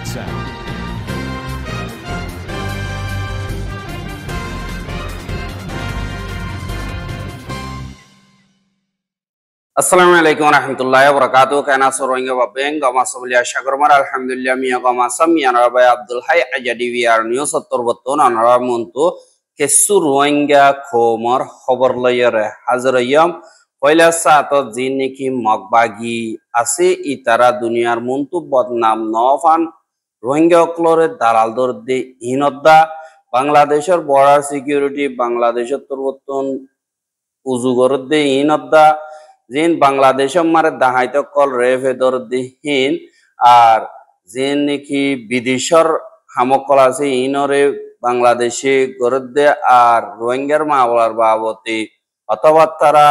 sound. Assalamualaikum warahmatullahi wabarakatuh. Kana soronga babeng gama sobelia syagormar alhamdulillah miya gama samia rabai Abdul Hai ajadi VR news attorboton anara muntu kesu rohingya khomar khabar layare hazrayam পয়লা সাতত জিনকি মগবাগি আছে ইতারা দুনিয়ার muntu বদনাম নফান রোহিঙ্গা ক্লরে দালাল দরদে ইনদ্দা বাংলাদেশের border security বাংলাদেশের তরবতন উজুগরদে ইনদ্দা জিন বাংলাদেশের মারে দাহাইত কল রেফে দরদে হিন আর জিন নাকি বিদেশের হামকল আছে ইনরে বাংলাদেশে গরদে আর রোহিঙ্গার মাওলার বাবতে অথবা তারা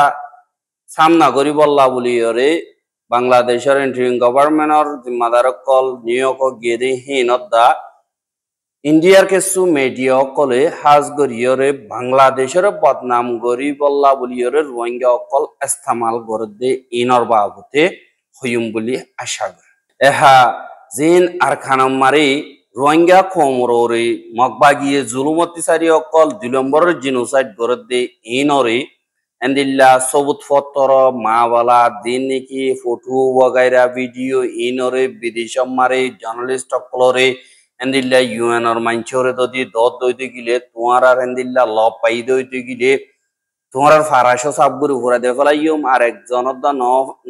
সামনা গরিবল্লা বলিয়রে বাংলাদেশের ইন্টারিম গভর্নমেন্টর জিম্মাদার কল নিয়োগ গেদে হিনদ্দা ইন্ডিয়ার কিছু মিডিয়া কলে হাজ গরিয়রে বাংলাদেশের বদনাম গরিবল্লা বলিয়রে রোহিঙ্গা অকল ইস্তেমাল গরদে ইনর বাবতে হইম বলি আশা করে এহা জিন আর খানাম মারি রোহিঙ্গা খমররে মগবাগিয়ে জুলুমতিসারি অকল 2 নম্বরের জিনোসাইড গরদে ইনরে এন্দিল্লা সবুত ফতর মাওয়ালা দিন নাকি ফটো ওয়াগাইরা ভিডিও ইনরে বিদেশম মারে জার্নালিস্ট অকলরে এন্দিল্লা ইউএনর মানচরে যদি দত দইতে গিলে তোমার আর এন্দিল্লা ল পাই দইতে গিলে তোমার ফারাশো সাবগুরি ঘুরা দে ফেলাইম আর একজনের দা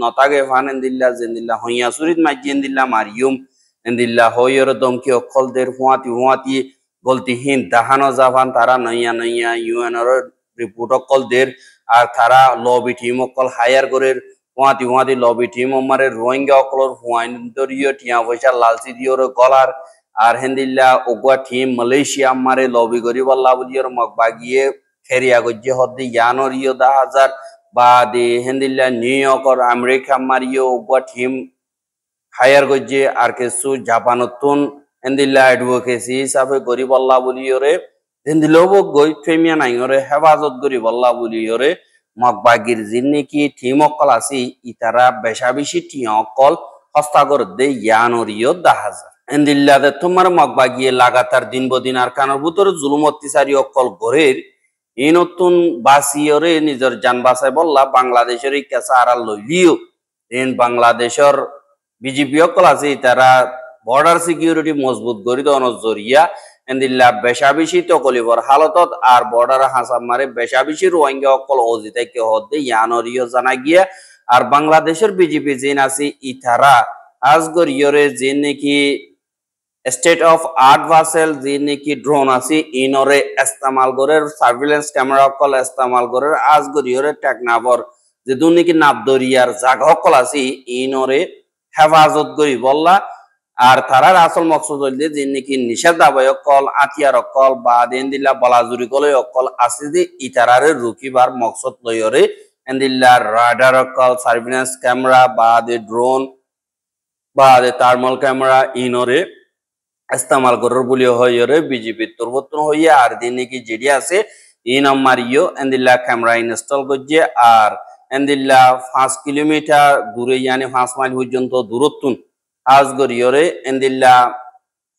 নতাগে ফান এন্দিল্লা জেন্দিল্লা হইয়া সুরিত মাজি এন্দিল্লা মারিয়ম এন্দিল্লা হইয়র দমকি অকলদের হুয়াতি গলতিহীন দাহানো জাফান তারা নইয়া নইয়া ইউএনর রিপোর্ট অকলদের আর তারা লবি টিম অকল হায়ার করে হুয়াতি লবি টিম আমারে রোহিঙ্গা অকলর হুয়াইন দরিয় টিয়া পয়সা লালচি দিওর গলার আর হেন্দিল্লা ওগুয়া টিম মালয়েশিয়া আমারে লবি গরিবাল্লা বলিয়র মগবাগিয়ে খেরিয়া গজ্জে হদ্দি ইয়ানরিয় 10,000 বা দে হেন্দিল্লা নিউইয়র্কর আমেরিকা মারিও ওগুয়া টিম হায়ার গজ্জে আর কিছু জাপানতুন হেন্দিল্লা অ্যাডভোকেসি হিসাবে গরিবাল্লা বলিয়রে হেন্দিলোবক গই ফেমিয়া নাইরে হেফাজত গরিবাল্লা বলিয়রে মগবাগির জিন্নিকি টিম অকল আসি ইতারা বেশা বেশি টিম অকল হস্তাগর দে ইয়ানরিয় 10,000 এন্দিল্লাতে তোমার মগবাগিয়ে লাগাতার দিন বদিন আর কানার ভিতরে জুলুম অত্যাচারী অকল ঘরের এই নতুন বাসিয়রে নিজের জান বাঁচাই বললা বাংলাদেশের এই কেঁচা আড়াল লইলিও এন বাংলাদেশের বিজেপি অকল আছে তারা বর্ডার সিকিউরিটি মজবুত করি দন জরিয়া এন্দিল্লা বেশা বেশি তকলিবর হালতত আর বর্ডার হাসাম মারে বেশা বেশি রোহিঙ্গা অকল অজিতাইকে হদ্দে ইয়ানরিও জানা গিয়া আর বাংলাদেশের বিজেপি জিন আছে ইতারা আজগরিয়রে যে নাকি স্টেট অফ আর্ট ভাসেল যে নাকি ড্রোন আছে ইনরে ইস্তেমাল করে সার্ভিলেন্স ক্যামেরা অকল ইস্তেমাল করে আজগরিয়রে টেকনাবর যে দুনিকি নাবদরিয়ার জায়গা অকল আছে ইনরে হেফাজত করি বললা আর তারার আসল মকসদ হইল যে নাকি নিষেধাবয় অকল আতিয়ার অকল বা দেন্দিল্লা বলাজুরি কলে অকল আছে যে ইতারারে রুকিবার মকসদ লইরে এন্দিল্লা রাডার অকল সার্ভিলেন্স ক্যামেরা বা দে ড্রোন বা দে থার্মাল ক্যামেরা ইনরে ইস্তেমাল করার বলি হইরে বিজেপি তরবতন হইয়া আর দিন নাকি যেটি আছে ইন মারিও এন্দিল্লা ক্যামেরা ইনস্টল করছে আর এন্দিল্লা 5 কিলোমিটার দূরে ইয়ানি 5 মাইল পর্যন্ত দূরত্বন আজগরিয়রে এন্দিল্লা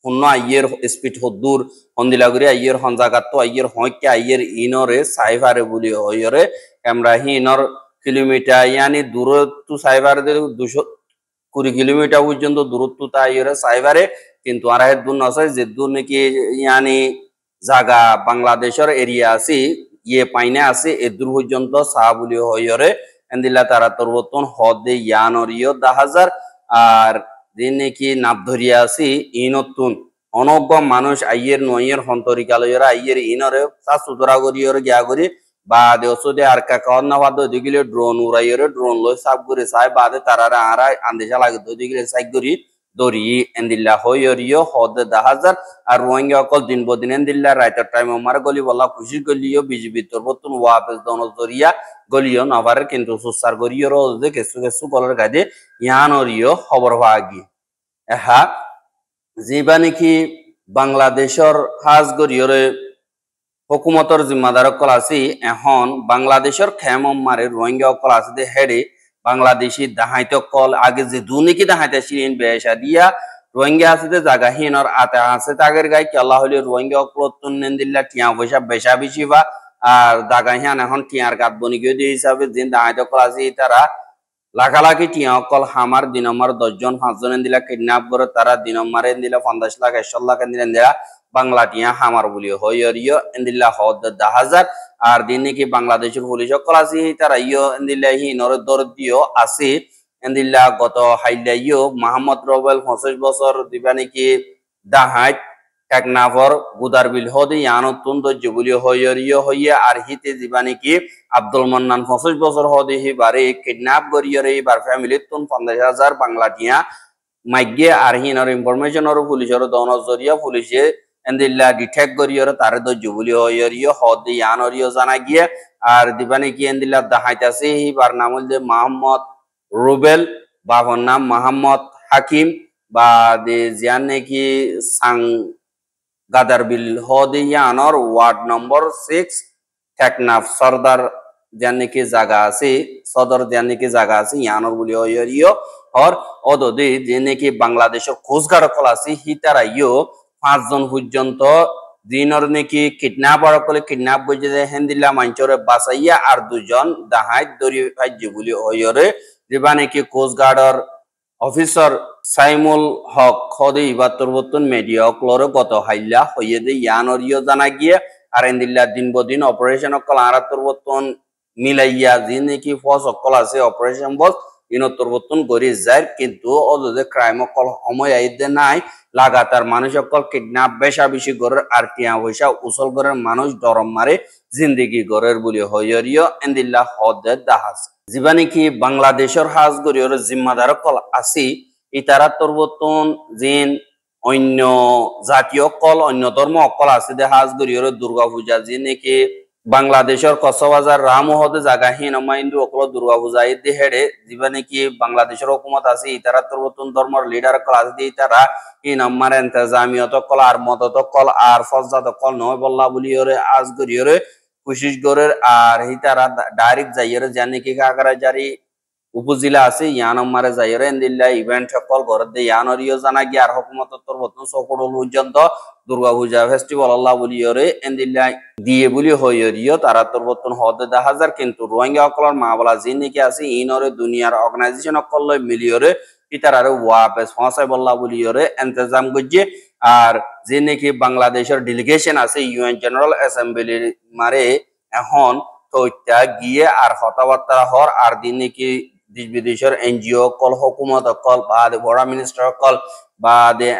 হুন্ন আইয়ের স্পিড হদুর হন্দিলা গরি আইয়ের হনজাগাত আইয়ের হইকে আইয়ের ইনরে সাইফারে বলি হইরে ক্যামেরা হিনর কিলোমিটার ইয়ানি দূরত্ব সাইফারে 220 কিলোমিটার পর্যন্ত দূরত্ব তা আইয়ের সাইফারে কিন্তু আর এক দূর নয় যে দূর নাকি ইয়ানি জায়গা বাংলাদেশের এরিয়া আছে ইয়ে পাইনে আছে এ দূর পর্যন্ত সাহা বলি হইরে এন্দিল্লা তারা তরবতন হদে ইয়ানরিও 10,000 আর দিন নাকি নাবধরিয়া আছে ইনতুন অনজ্ঞ মানুষ আইয়ের নইয়ের হন্তরিকালয়রা আইয়ের ইনরে সাসুতরা করিয়র গিয়া করি বা দেওসদে আর কাকার না বাদ দিগিলে ড্রোন উড়াইয়রে ড্রোন লই সাব করে সাই বাদে তারারা আর আন্দেশা লাগে দিগিলে সাই করি দরি এন্দিল্লা হইয়রিও হদে 10,000 আর রোহিঙ্গা অকল দিন বদিন এন্দিল্লা রাইটার টাইম আমার গলি বলা খুশি গলিও বিজেপি তরবতন ওয়াপেস দন জরিয়া গলিও নভারের কিন্তু সুসার গরিয়র যে কেসু কলর গাদে ইয়ানরিও খবর ভাগি এহা যেবা নাকি বাংলাদেশের হাজ গরিয়রে হুকুমতর জিম্মাদার অকল আছে এখন বাংলাদেশের খেম মারে রোহিঙ্গা অকল আছে হেডে বাংলাদেশি দাহাইতে কল আগে যে দুর্নীতি দাহাইতে ছিলেন বেশা দিয়া রোহিঙ্গা আছে জায়গা হিনর আতে আছে তাগের গাই কি আল্লাহ হলি রোহিঙ্গা অক্লতুন নেন্দিল্লা টিয়া পয়সা বেশা বেশি বা আর জায়গা হিয়ান এখন টিয়ার গাত বনি গিয়ে দিয়ে হিসাবে দিন দাঁড়াইতে কল আছে তারা লাখালাখি টিয়া অকল হামার দিনমার 10 জন 5 জন দিলা কিডন্যাপ করে তারা দিনমারে দিলা 50 লাখ 100 লাখ দিলেন দিলা বাংলা টিয়া হামার বলি হইয়রিও এন্দিল্লা হদ 10,000 আর দিন নাকি বাংলাদেশের পুলিশ অকল আছে তারা ইয়ো এন্দিল্লা হিনর দর দিও আছে এন্দিল্লা গত হাইলা ইয়ো মোহাম্মদ রবেল 25 বছর দিবা নাকি দাহাইত টেকনাফর গুদারবিল হদে ইয়ানতুন দজ্জবুলি হইয়রিও হইয়া আর হিতে দিবা নাকি আব্দুল মান্নান 25 বছর হদে হিবারে কিডন্যাপ করিয়রে এবার ফ্যামিলির তুন 50,000 বাংলা টিয়া মাইগে আর হিনর ইনফরমেশন আর পুলিশের দৌনত জরিয়া পুলিশে এন্দিল্লা ডিটেক্ট করিয়রে তারে দজ্জবুলি হইয়রিও হদে ইয়ানরিও জানা গিয়ে আর দিবা নাকি এন্দিল্লা দাহাইতাছে হিবার নাম হল মোহাম্মদ রুবেল বাবার নাম মোহাম্মদ হাকিম বা দে জিয়ান নাকি সাং গাদারবিল হদিয়ানর ওয়ার্ড নম্বর 6 টেকনাফ সর্দার যান নাকি জায়গা আছে সদর যান নাকি জায়গা আছে ইয়ানর বলি হইয়রিও আর অদদে যে নাকি বাংলাদেশের কোস্টগার্ড কল আছে হিতারা ইয়ো 5 জন পর্যন্ত দিনর নাকি কিডন্যাপার কলে কিডন্যাপ করে যে হেন্দিল্লা মাঞ্চরে বাসাইয়া আর 2 জন দাহাইত দরি ফাইজি বলি হইয়রে যেবা নাকি কোস্টগার্ডর অফিসার সাইমুল হক খদে ইবাত্তর বর্তন মিডিয়া ক্লোর গত হাইলা হইয়ে দে ইয়ানরিও জানা গিয়ে আর এন্দিল্লা দিন বদিন অপারেশন অকল আরাত্তর বর্তন মিলাইয়া যে নাকি ফস অকল আছে অপারেশন বস ইনত্তর বর্তন গড়ি যায় কিন্তু অদে ক্রাইম অকল সময় আইদে নাই লাগাতার মানুষ অকল কিডন্যাপ বেশা বেশি গড়ের আর টিয়া পয়সা উসল গড়ের মানুষ ডরম মারে জিন্দিগি গড়ের বলি হইয়রিও এন্দিল্লা হদে দাহাজ যিবা নাকি বাংলাদেশের হাজ গরিয়র জিম্মাদার কল আসি ইতারা তরবতন জিন অন্য জাতীয় কল অন্য ধর্ম অকল আছে দে হাজ গরিয়র দুর্গা পূজা যে নাকি বাংলাদেশের কক্সবাজার রামহদে জায়গা হিন মাইন্দু অকল দুর্গা পূজা ইদে হেডে যিবা নাকি বাংলাদেশের হুকুমত আছে ইতারা তরবতন ধর্মের লিডার কল আছে ইতারা ইন আমার ইন্তজামিয়ত কল আর মদত কল আর ফজদাত কল নয় বল্লা বলিয়রে আজ গরিয়রে কোশিশ গরের আর হিতারা ডাইরেক্ট যাইয়ের জানি কি কাকারা জারি উপজেলা আছে ইয়ান মারে যাইয়ের এন্দিল্লা ইভেন্ট সকল গরদ দে ইয়ানরিও জানা গিয়ে আর হুকুমত তরবতন সকল পর্যন্ত দুর্গা পূজা ফেস্টিভ্যাল আল্লাহ বলিয়রে এন্দিল্লা দিয়ে বলি হইয়রিও তারা তরবতন হদে 10,000 কিন্তু রোহিঙ্গা অকলর মা বলা যে নাকি আছে ইনরে দুনিয়ার অর্গানাইজেশন অকল মিলিয়রে ইতারারে ওয়াপেস ফসাই বল্লা বলিয়রে ইন্তজাম গজ্জে আর যে নাকি বাংলাদেশের ডেলিগেশন আছে ইউএন জেনারেল অ্যাসেম্বলির মারে এখন তৈতা গিয়ে আর কথাবার্তা হর আর দিন নাকি দেশ বিদেশের এনজিও কল হুকুমত কল বা বড় মিনিস্টার কল বা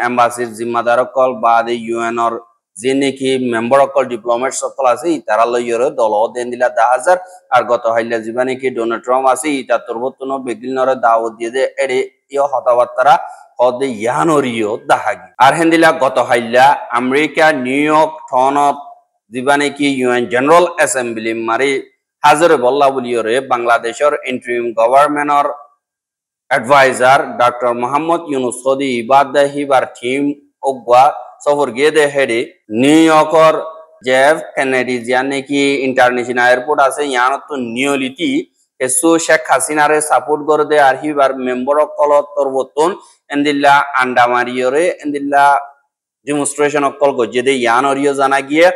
এম্বাসির জিম্মাদার কল বা ইউএনর যে নাকি মেম্বার কল ডিপ্লোমেট সকল আছে তারা লইয়রে দল দেন দিলা 10,000 আর গত হাইলা যিবা নাকি ডোনাল্ড ট্রাম্প আছে ইটা তরবতন বেগিলনরে দাওয়াত দিয়ে দে এড়ে ইয় কথাবার্তা হদে ইয়ানরিও দাহাগি আর হেন্দিলা গত হাইলা আমেরিকা নিউ ইয়র্ক টনত যিবা নাকি ইউএন জেনারেল অ্যাসেম্বলি মারি হাজারে বল্লা বলিয়রে বাংলাদেশের ইন্টারিম গভর্নমেন্টর অ্যাডভাইজার ডক্টর মোহাম্মদ ইউনুস সদি ইবাদাহিবার টিম ওগবা সফর গিয়ে দে হেডে নিউ ইয়র্কর জেফ কেনেডি জিয়া নাকি ইন্টারন্যাশনাল এয়ারপোর্ট আছে ইয়ানত নিয়লিতি এসু শেখ হাসিনারে সাপোর্ট করে দে আর হিবার মেম্বার অকল তরবতন এন্দিল্লা আন্ডামারিয়রে এন্দিল্লা ডেমনস্ট্রেশন অকল গজে দে ইয়ানরিও জানা গিয়ে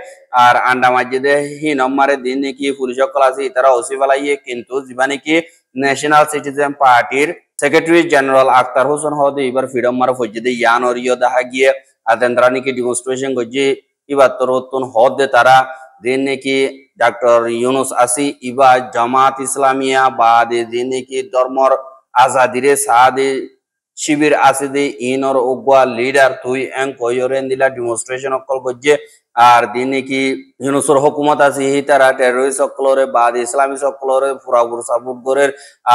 আর আন্ডামাজে দে হি নম্বরে দিন নাকি পুলিশ অকল আছে তারা ওসি ফেলাইয়ে কিন্তু যিবা নাকি ন্যাশনাল সিটিজেন পার্টির সেক্রেটারি জেনারেল আখতার হোসেন হদে এবার ফ্রিডম মার ফজে দে ইয়ানরিও দেখা গিয়ে আদেন্দ্রা নাকি ডেমনস্ট্রেশন গজে এবার তরবতন হদে তারা দিন নাকি ডক্টর ইউনুস আসি ইবা জামাত ইসলামিয়া বা দিন নাকি ধর্মর আজাদিরে সাদে শিবির আছে দে ইনর ওগবা লিডার তুই এং কয়রেন দিলা ডেমনস্ট্রেশন অকল গজে আর দিন নাকি ইউনুসর হুকুমত আছে হি তারা টেররিস্ট সকলরে বা ইসলামী সকলরে পুরাপুর সাপোর্ট করে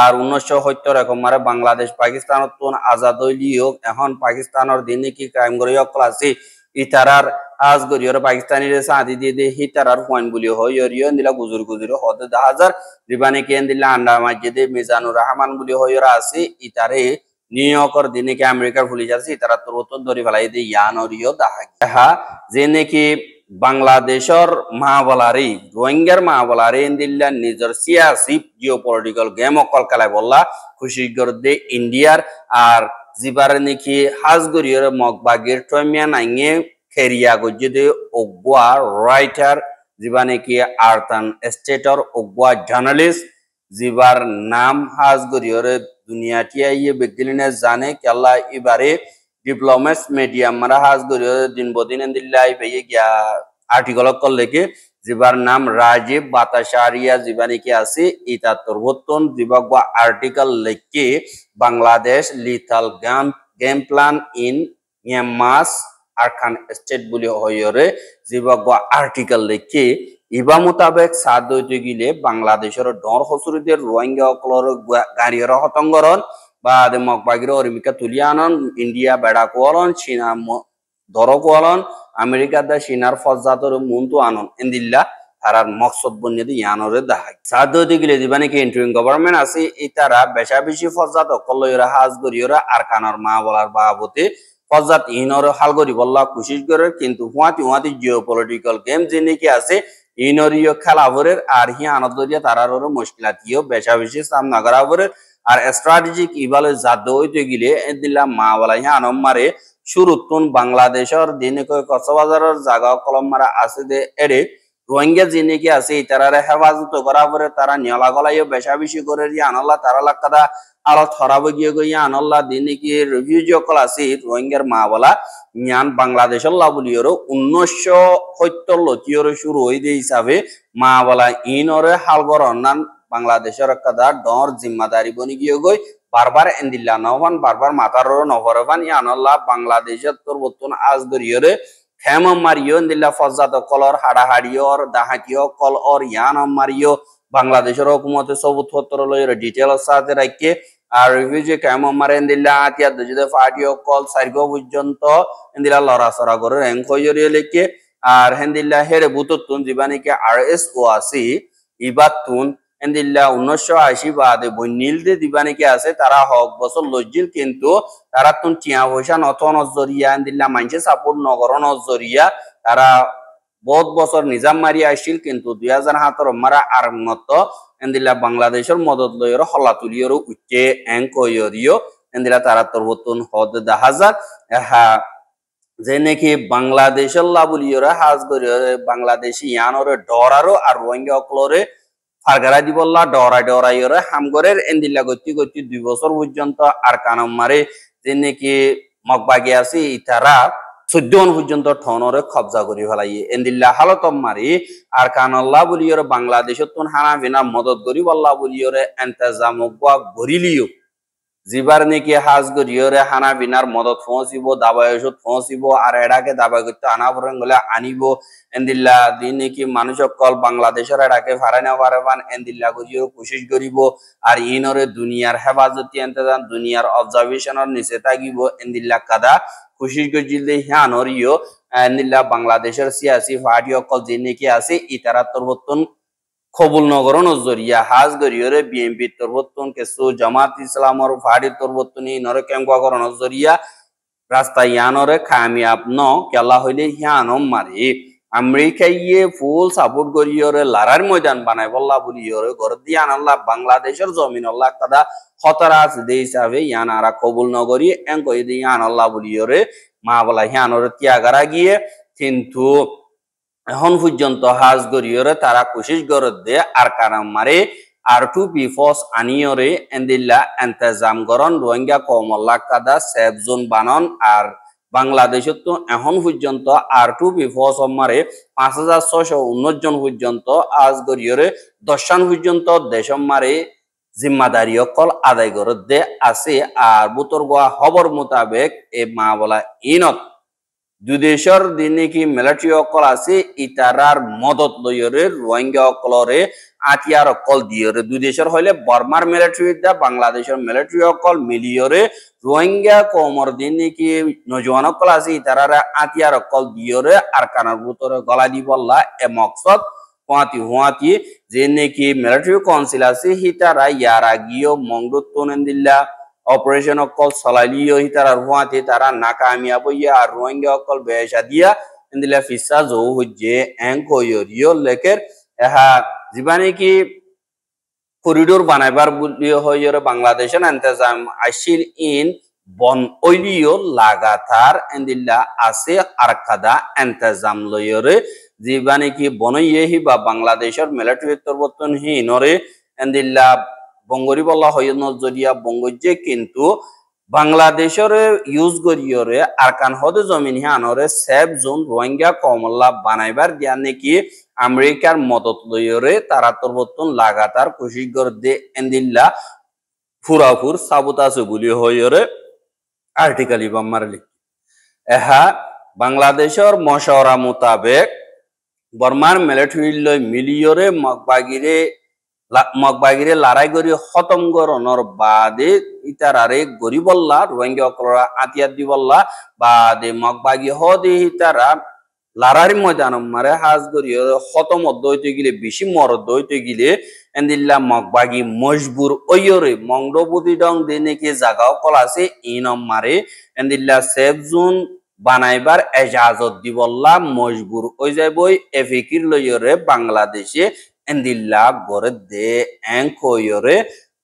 আর 1970 রকম মারে বাংলাদেশ পাকিস্তানত আজাদ হইলিও এখন পাকিস্তানের দিন নাকি ক্রাইম করে অকল আছে ইতারার আজ গরিয়র পাকিস্তানির সাদি দিয়ে দে হিতারার পয়েন্ট বলি হইয়রিও দিলা গুজুর গুজুর হদে 10,000 রিবানে কেন দিলা আন্ডা মসজিদে মিজানুর রহমান বলি হইরা আছে ইতারে নিউ ইয়র্কর দিনে কি আমেরিকার পুলিশ আছে তারা তরবতন ধরে ফেলাই দে ইয়ানরিও দাহা যে নাকি বাংলাদেশের মাহবলারি রোহিঙ্গার মাহবলারি দিল্লা নিজের সিয়াসি জিও পলিটিক্যাল গেম অকল খেলায় বললা খুশি করে দে ইন্ডিয়ার আর জিবার নাকি হাজ গরিয়রে মগবাগির টমিয়া নাইয়ে খেরিয়া গজ্জে ওগুয়া রাইটার জিবা নাকি আর্থান স্টেটর ওগুয়া জার্নালিস্ট জিবার নাম হাজ গরিয়রে দুনিয়াটিয়া ইয়ে বেগলিনে জানে কেলা এবারে ডিপ্লোমেটস মিডিয়াম মারা হাজ গরিয়রে দিন বদিন দিল্লাই বেয়ে গিয়া আর্টিকেল কল লেখে জিবার নাম রাজীব বাতাসারিয়া জিবা নাকি আছে ইতা তরবতন জিবা আর্টিকেল লেখে Bangladesh lethal game plan in Myanmar Arakan state বলি হয়রে জিবা আর্টিকেল লেখে ইবা মোতাবেক সাদ হইতে গিলে বাংলাদেশের ডর হসুরিদের রোহিঙ্গা অকলর গাড়ির হতঙ্গরণ বা মগবাগির অরিমিকা তুলিয়া আনন ইন্ডিয়া বেড়া কোয়ালন চীনা ধর কোয়ালন আমেরিকা দা চীনার ফজাতর মুন্তু আনন এন্দিল্লা তারার মকসদ বন্যদি ইয়ানরে দাহাই সাদ হইতে গিলে দিবা নাকি ইন্টারিম গভর্নমেন্ট আছে ইতারা বেশা বেশি ফজাত অকলয়রা হাজ গরিয়রা আরকানর মা বলার বাবতে ফজাত ইনর হালগরি বল্লা কোশিশ করে কিন্তু হুয়াতি জিও পলিটিক্যাল গেম যে নাকি আছে ইনরিও খেলাভরের আর হিয়া আনন্দরিয়া তারারও মুশকিলাতিও বেশা বেশি সামনা করাভরের আর স্ট্র্যাটেজিক ইভালে জাদ হইতে গিলে দিল্লা মা বলা হিয়া আনম মারে শুরুতুন বাংলাদেশের দিনে কক্সবাজারের জায়গা কলম মারা আছে দে এরে রোহিঙ্গা যে নাকি আছে তারারে হেফাজত করাভরে তারা নিয়লা গলাইও বেশা বেশি করে আনল্লা তারা লাক্কাদা আলো থরাব গিয়ে গিয়ে আনল্লা দিন নাকি রিভিউজি অকল আছে রোহিঙ্গার মা বলা ইয়ান বাংলাদেশের লাবুলিয়র 1970 লতিয়র শুরু হই দে হিসাবে মা বলা ইনরে হালগর অন্যান বাংলাদেশের কাদা ডর জিম্মাদারি বনি গিয়ে গই বারবার এন্দিল্লা নভান বারবার মাতার নভরবান ইয়ানল্লা বাংলাদেশের তোর বর্তমান আজ গরিয়রে খেম মারিও এন্দিল্লা ফজাত কলর হাড়াহাড়িয়র দাহাকিও কল অর ইয়ান মারিও বাংলাদেশের হুকুমতে সবুত হত্তর লয়ের ডিটেল সাথে রাখিয়ে আর রিভিউজি কেমন মারে এন্দিল্লা আতিয়া দুজুদে ফাটিও কল সাইগো পর্যন্ত এন্দিল্লা লড়াচড়া করে র্যাঙ্ক হইয়ে লেখে আর হেন্দিল্লা হেরে বুতুতুন জীবানিকে RSO আছে ইবাতুন এন্দিল্লা 1980 বাদে বন্যিল দে দিবানিকে আছে তারা হক বছর লজ্জিল কিন্তু তারা তুন টিয়া পয়সা নত নজরিয়া এন্দিল্লা মাইনসে সাপোর্ট নগর নজরিয়া তারা বহুত বছর নিজাম মারি আসছিল কিন্তু 2017 মারা আর মত এন্দিলা বাংলাদেশের মদত লয়র হলা তুলিয়র উচ্চে এঙ্কয়রিও এন্দিলা তারা তরবতুন হদ দাহাজার হা যে নাকি বাংলাদেশের লাবুলিয়রা হাজ করিয়রে বাংলাদেশি ইয়ানরে ডরারো আর রোহিঙ্গা অকলরে ফারগারা দিবল্লা ডরাইয়রে হামগরের এন্দিলা গতি 2 বছর পর্যন্ত আর কানম মারে যে নাকি মগবাগে আছে ইতারা 14 পর্যন্ত ঠনরে কবজা করি ফেলাই এন্দিল্লা হালতম মারি আর কানল্লা বলিয়রে বাংলাদেশত হানা বিনা মদত করি বল্লা বলিয়রে এন্তেজাম গরিলিও জিবার নাকি হাজ গরিয়রে হানা বিনার মদত পৌঁছিব দাবায় ওষুধ পৌঁছিব আর এটাকে দাবাই করতে আনা পড়েন গলে আনিব এন্দিল্লা দিন নাকি মানুষ কল বাংলাদেশের এটাকে ফারাই না পারেবান এন্দিল্লা গরিও কোশিশ করিব আর ইনরে দুনিয়ার হেফাজতি এন্তেজাম দুনিয়ার অবজারভেশনের নিচে থাকিব এন্দিল্লা কাদা কোশিশ গজিলে হিয়ানরিও এন্দিল্লা বাংলাদেশের সিয়াসি পার্টি অকল যে নাকি আছে ইতারা তরবতন কবুল নগর নজরিয়া হাজ গরিয়রে বিএনপি তরবতন কেসু জামাত ইসলামর ফাড়ি তরবতনি নরে কেঙ্গা কর নজরিয়া রাস্তা ইয়ানরে কামিয়াব ন কেলা হইলে হিয়ানম মারি আমেরিকা ইয়ে ফুল সাপোর্ট গরিয়রে লারার ময়দান বানাই বল্লা বলিয়রে গর দিয়ান আল্লাহ বাংলাদেশের জমিন আল্লাহ কাদা খতরা আছে দে হিসাবে ইয়ানারা কবুল নগরী এঙ্কই দি ইয়ান আল্লাহ বলিয়রে মা বলা হিয়ানরে ত্যাগারা গিয়ে কিন্তু এখন পর্যন্ত হাজ গরিয়রে তারা কোশিশ করে দে আর কারাম মারে R2P ফোর্স আনিয়রে এন্দিল্লা এন্তেজাম গরন রোহিঙ্গা কমল্লা কাদা সেফ জোন বানন আর বাংলাদেশত তো এখন পর্যন্ত R2P ফোর্স মারে 5619 জন পর্যন্ত আজ গরিয়রে 10 জন পর্যন্ত দেশম মারে জিম্মাদারি অকল আদায় করে দে আছে আর বুতর গোয়া খবর মোতাবেক এ মা বলা ইনত দুদেশের দিনে কি মিলিটারি অকল আছে ইতারার মদত লইরে রোহিঙ্গা অকলরে আটিয়ার অকল দিয়রে দুদেশের হইলে বর্মার মিলিটারি দা বাংলাদেশের মিলিটারি অকল মিলিয়রে রোহিঙ্গা কমর দিনে কি নজওয়ান অকল আছে ইতারার আটিয়ার অকল দিয়রে আর কানার ভিতরে গলা দিবল্লা এ মকসদ হুয়াতি যে নাকি মিলিটারি কাউন্সিল আছে হিতারা ইয়ারা গিয়ে মংদুত্তন দিল্লা অপারেশন অকল চলাইলিও হিতারা হুয়াতে তারা নাকামিয়াব ইয়া আর রোহিঙ্গা অকল বেশা দিয়া ইন্দিলা ফিসা জৌ হজ্জে এঙ্কয়রিও লেকের এহা জিবানে কি করিডোর বানাইবার বুলিও হইরে বাংলাদেশের ইন্তজাম আসিল ইন বন ওইলিও লাগাতার এন্দিল্লা আছে আরকাদা এন্তেজাম লইরে জিবানি কি বনইয়েহি বা বাংলাদেশের মিলিটারি তরবতন হিনরে এন্দিল্লা বঙ্গরি বলা হয় নজরিয়া বঙ্গজে কিন্তু বাংলাদেশের ইউজ করিয়রে আরকান হদে জমিন হিয়ানরে সেফ জোন রোহিঙ্গা কমলা বানাইবার দিয়া নাকি আমেরিকার মদত লইরে তারা তরবতন লাগাতার কোশিশ করে দে এন্দিল্লা ফুরাফুর সাবুতাসে বলি হইরে আর্টিকেল ইবাম মারলি এহা বাংলাদেশের মশওরা মোতাবেক বর্মার মিলিটারি লই মিলিয়রে মগবাগিরে লড়াই করি খতম করণর বাদে ইতারারে গরিবল্লা রোহিঙ্গা অকলরা আতিয়ার দিবল্লা বাদে মগবাগি হদে ইতারা লড়াই ময়দান মারে হাজ করি খতম দইতে গিলে বেশি মর দইতে গিলে এন্দিল্লা মগবাগি মজবুর ওইরে মংডবুদি ডং দেনেকে জাগাও কল আছে ইনম মারে এন্দিল্লা সেফ জোন বানাইবার এজাজত দিবল্লা মজবুর ওই যাইবই এফিকির লইরে বাংলাদেশে এন্দিল্লা গড়ে দে এংকয়রে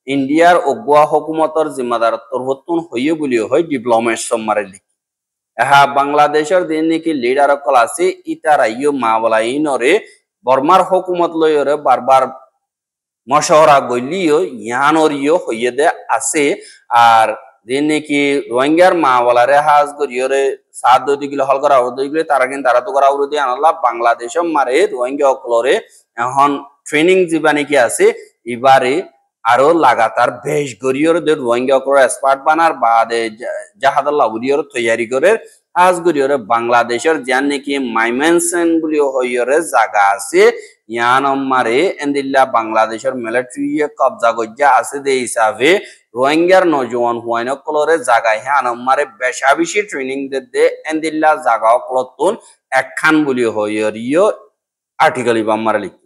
ইন্ডিয়ার অগুয়া হুকুমতর জিম্মাদার তরবতুন হইয়ে বলি হয় ডিপ্লোমেশন মারে লিখি এহা বাংলাদেশের দিন নাকি লিডার কল আছে ইতারা ইয় মাওলা ইনরে বর্মার হুকুমত লইরে বারবার মশওরা গলিও ইয়ানরিও হইয়ে দে আছে আর দিন নাকি রোহিঙ্গার মাওলারে হাজ করিয়রে সাত দইতে গিলে হল করা হতে গেলে তারা কিন্তু তারা তো করা উরুদি আনাল্লাহ বাংলাদেশ মারে রোহিঙ্গা অকলরে এখন ট্রেনিং যিবা নাকি আছে এবারে আরো লাগাতার বেশ গরিয়র দে রোহিঙ্গা অকলরে এক্সপার্ট বানার বাদে জাহাদাল্লাহ উরিয়র তৈয়ারি করে আজ গরিয়রে বাংলাদেশের যান নাকি মাইমেনসেন বলি হইয়রে জায়গা আছে ইয়ান মারে এন্দিল্লা বাংলাদেশের মিলিটারি কবজা গজ্জা আছে দে হিসাবে রোহিঙ্গার নজওয়ান হুয়াইন কলরে জায়গায় হ্যাঁ মারে বেশা বেশি ট্রেনিং দে এন্দিল্লা জায়গা কলতুন একখান বলি হইয়রিও আর্টিকেল ইবাম মারে লিখি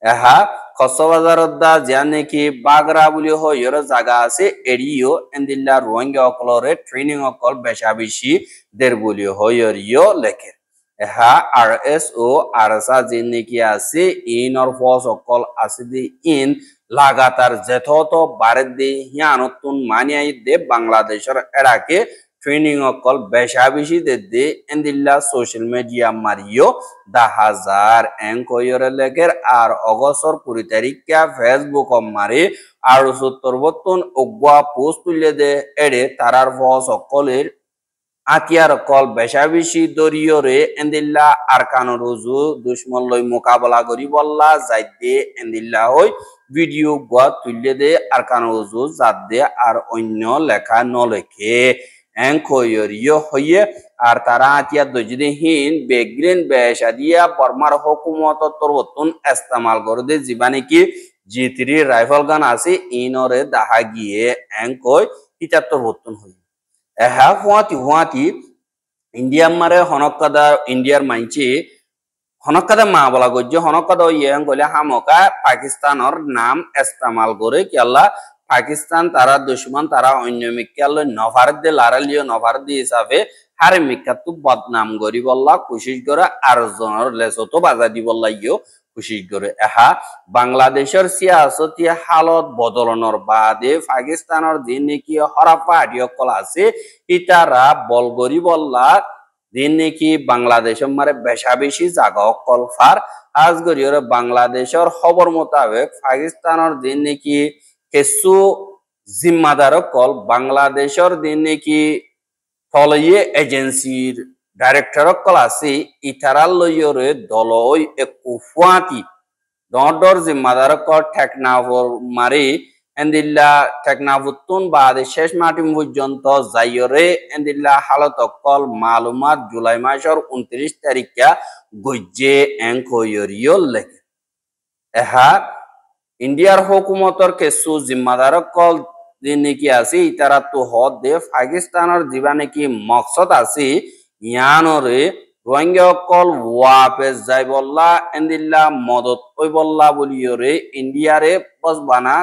এহা কক্সবাজারত দা যান নাকি বাগরা বলি হইয়র জায়গা আছে এরিও এন্দিল্লা রোহিঙ্গা অকলরে ট্রেনিং অকল বেশা বেশি দের বলি হইয়রিও লেখে এহা আর এস ও আরসা জিন নাকি আছে ইনর ফস অকল আছে দি ইন লাগাতার যেথত বারে দে হিয়ানতুন মানিয়াই দে বাংলাদেশের এরাকে ট্রেনিং অকল বেশা বেশি দে এন্দিল্লা সোশ্যাল মিডিয়া মারিও 10,000 এঙ্কয়রে লেগের আর অগস্টর 20 তারিখা ফেসবুক মারি আর 70 অগুয়া পোস্ট তুলে দে এড়ে তারার ফস অকলের আতিয়ার কল বেশা বেশি দরিয়রে এন্দিল্লা আরকান রুজু দুশ্মন লই মোকাবেলা করি বললা যাইতে এন্দিল্লা হই ভিডিও গুয়া তুলে দে আরকান রুজু জাত দে আর অন্য লেখা নলেখে এঙ্কয়রিও হইয়ে আর তারা আতিয়ার দজিদে হিন বেগ্রেন বেশা দিয়া বর্মার হুকুমত তরবতুন ইস্তেমাল করে দে জীবানি কি G3 রাইফেল গান আছে ইনরে দাহা গিয়ে এঙ্কয় ইটা তরবতুন হই এহা হুয়াতি ইন্ডিয়ার মারে হনকাদা ইন্ডিয়ার মাইচি হনকাদা মা বলা গজ্য হনকাদা ইয়েং গলে হামকা পাকিস্তানের নাম ইস্তেমাল করে কেলা পাকিস্তান তারা দুশ্মন তারা অন্য মিক্কাল নভারত দে লারালিও নভারত দি হিসাবে হারে মিক্কাতু বদনাম করি বললা কোশিশ করে আর জনের লেসতো বাজা দি বললা ইও কোশিশ করে এহা বাংলাদেশের সিয়াসতি হালত বদলনের বাদে পাকিস্তানের দিন নাকি হরাপা আডিয়কল আছে ইতারা বলগরি বললা দিন নাকি বাংলাদেশের মারে বেশা বেশি জাগা অকল ফার আজ গরিয়রে বাংলাদেশের খবর মোতাবেক পাকিস্তানের দিন নাকি কিছু জিম্মাদার কল বাংলাদেশের দিন নাকি ফলইয়ে এজেন্সির ডাইরেক্টর কল আছে ইতারাল লইয়রে দলই একুফাতি দর জিম্মাদার কল টেকনাফর মারি এন্দিল্লা টেকনাফুতুন বাদে শেষ মাটিম পর্যন্ত যাইয়রে এন্দিল্লা হালত কল মালুমাত জুলাই মাসের 29 তারিখা গজ্জে এঙ্কয়রিও লেখে এহা ইন্ডিয়ার হুকুমতর কিছু জিম্মাদার কল দিন নাকি আছে ইতারা তো হদ দে পাকিস্তানের জিবা নাকি মকসদ আছে ইয়ানরে রোহিঙ্গা কল ওয়াপেস যাই বললা এন্দিল্লা মদত ওই বললা বলিয়রে ইন্ডিয়ারে বসবানা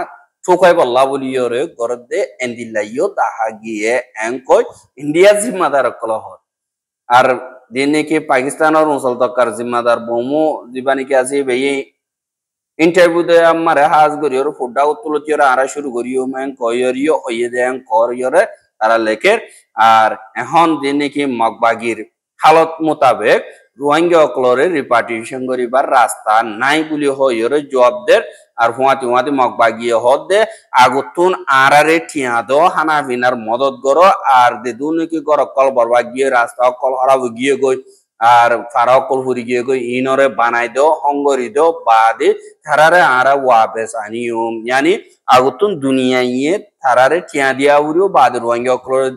ঠোকাই বললা বলিয়রে গরদ দে এন্দিল্লা ইও তাহা গিয়ে এঙ্কয় ইন্ডিয়ার জিম্মাদার কল হদ আর দিন নাকি পাকিস্তানের অঞ্চল তকার জিম্মাদার বমু জিবা নাকি আছে বেয়ে ইন্টারভিউ দে আমারে হাজ গরিয়র ফুডা উত্তলতিয়র আরা শুরু করিও মেন কয়রিও হইয়ে দেন করিয়রে তারা লেখের। আর এখন যে নাকি মগবাগির হালত মোতাবেক রোহিঙ্গা অকলরে রিপার্টিশন করিবার রাস্তা নাই বলি হইরে জবাব দের। আর হুয়াতি মগবাগিয়ে হদ দে আগুতুন আরারে ঠিয়া দো হানা বিনার মদত করো আর দে দুনিকি গর কল বরবা গিয়ে রাস্তা কল হরাব গিয়ে গই আর ফারা কল হুরি গিয়ে গই ইনরে বানাই দো হঙ্গরি দো বাদে থারারে আরা ওয়াবেস আনিয়ম यानी আগুতুন দুনিয়া ইয়ে থারারে ঠিয়া দিয়া উরিও বাদে রোহিঙ্গা অকলরে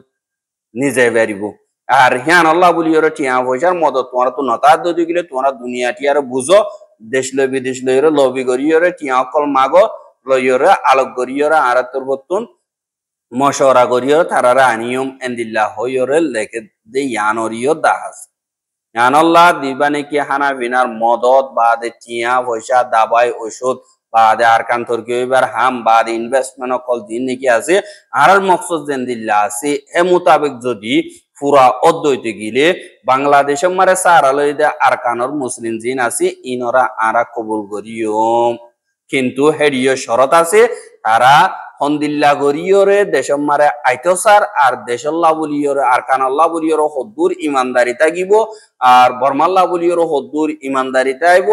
নিজে বেরিব। আর হিয়ান আল্লাহ বলি ওরা টিয়া পয়সার মদত তোমরা তো নতার দদি গেলে তোমরা দুনিয়াটি আর বুঝো দেশ লই বিদেশ লই লবি করি ওরে টিয়া অকল মাগো লই ওরে আলোক করি ওরে আর তোর বর্তন মশওরা করি ওরে তারারা আনিয়ম এন্দিল্লাহ হই ওরে লেখে দে ইয়ান ওরিও দাহাজ ইয়ান আল্লাহ দিবানে কি হানা বিনার মদত বাদে টিয়া পয়সা দাবাই ঔষধ বাদে আরকান তর্কি হইবার হাম বাদে ইনভেস্টমেন্ট অকল দিন নাকি আছে আর মকসদ জেন্দিল্লা আছে এ মোতাবেক যদি পুরা অদ্বৈত গিলে বাংলাদেশের মারে সারালইদে আরকানর মুসলিম জিন আছে ইনরা আরা কবুল করিও কিন্তু হেডিও শরত আছে তারা হন্দিল্লা গরিয়রে দেশের মারে আইতসার আর দেশল্লা বলিয়রে আরকানাল্লাহ বলিয়রে হদ্দুর ইমানদারি থাকিব আর বর্মাল্লাহ বলিয়রে হদ্দুর ইমানদারি তাইব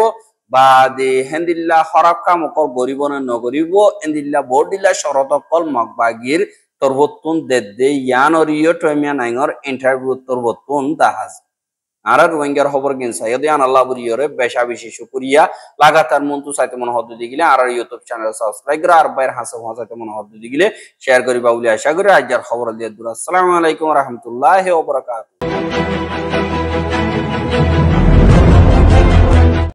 বা দে হেন্দিল্লা হরাব কাম অকল গরিবনে নগরিব এন্দিল্লা ভোট দিল্লা শরত অকল মগবাগির তরবতুন দেদে ইয়ানরিয় টয়মিয়া নাইঙর ইন্টারভিউ তরবতুন দাহাজ আর রোহিঙ্গার খবর গিন সাইয়দ ইয়ান আল্লাহ বুরিয়রে বেশা বেশি শুকরিয়া লাগাতার মন্তু সাইতে মন হদ্দু দিগিলে আর ইউটিউব চ্যানেল সাবস্ক্রাইব করে আর বাইর হাসা হাসাতে মন হদ্দু দিগিলে শেয়ার করিবা বলি আশা করি আজকের খবর দিয়ে দূর। আসসালামু আলাইকুম ওয়া রাহমাতুল্লাহি ওয়া বারাকাতুহু।